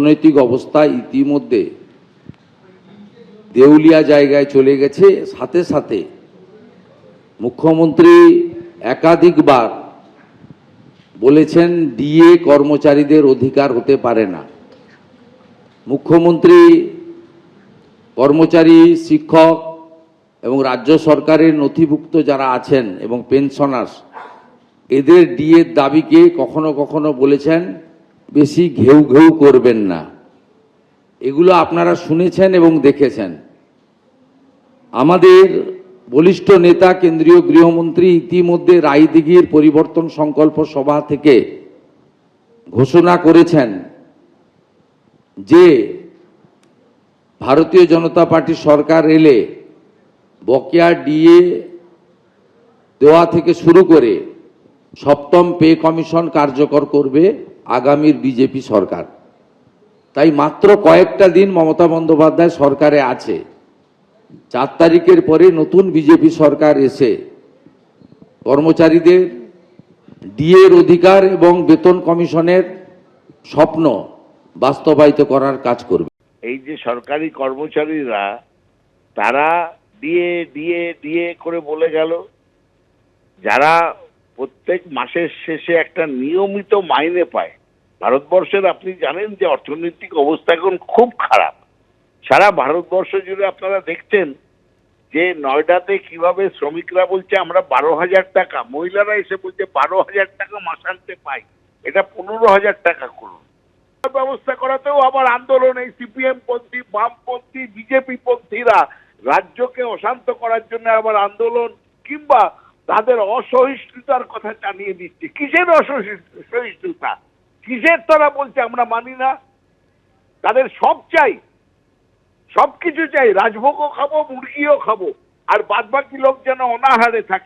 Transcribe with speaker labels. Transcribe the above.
Speaker 1: অর্থনৈতিক অবস্থা ইতিমধ্যে দেউলিয়া জায়গায় চলে গেছে। সাথে সাথে মুখ্যমন্ত্রী একাধিকবার বলেছেন ডিএ কর্মচারীদের অধিকার হতে পারে না। মুখ্যমন্ত্রী কর্মচারী, শিক্ষক এবং রাজ্য সরকারের নথিভুক্ত যারা আছেন এবং পেনশনার্স, এদের ডিএর দাবিকে কখনো কখনো বলেছেন বেশি ঘেউ ঘেউ করবেন না। এগুলো আপনারা শুনেছেন এবং দেখেছেন। আমাদের বলিষ্ঠ নেতা কেন্দ্রীয় গৃহমন্ত্রী ইতিমধ্যে রায়দিঘির পরিবর্তন সংকল্প সভা থেকে ঘোষণা করেছেন যে ভারতীয় জনতা পার্টি সরকার এলে বকেয়া ডিএ দেওয়া থেকে শুরু করে সপ্তম পে কমিশন কার্যকর করবে আগামীর বিজেপি সরকার। তাই মাত্র কয়েকটা দিন মমতা বন্দ্যোপাধ্যায় সরকারে আছে। 4 তারিখের পরে নতুন বিজেপি সরকার এসে কর্মচারীদের ডিএর অধিকার এবং বেতন কমিশনের স্বপ্ন বাস্তবায়িত করার কাজ করবে।
Speaker 2: এই যে সরকারি কর্মচারীরা তারা ডিএ ডিএ ডিএ করে বলে গেল, যারা প্রত্যেক মাসের শেষে একটা নিয়মিত মাইনে পায়। ভারতবর্ষের আপনি জানেন যে অর্থনৈতিক অবস্থা এখন খুব খারাপ। সারা ভারতবর্ষ জুড়ে আপনারা দেখছেন যে নয়ডাতে কিভাবে শ্রমিকরা বলছে আমরা 12,000 টাকা, মহিলারা এসে বলছে 12,000 টাকা মাসান্তে পাই, এটা 15,000 টাকা করুন। ব্যবস্থা করাতেও আবার আন্দোলন। এই সিপিএম পন্থী, বামপন্থী, বিজেপি পন্থীরা রাজ্যকে অশান্ত করার জন্য আবার আন্দোলন কিংবা তাদের অসহিষ্ণুতার কথা জানিয়ে দিচ্ছে। কিসের অসহিষ্ণুতা? কিসের তারা বলছে আমরা মানি না? তাদের সব চাই, সবকিছু চাই, রাজভোগও খাবো, মুরগিও খাবো, আর বাদবাকি লোক যেন অনাহারে থাকে।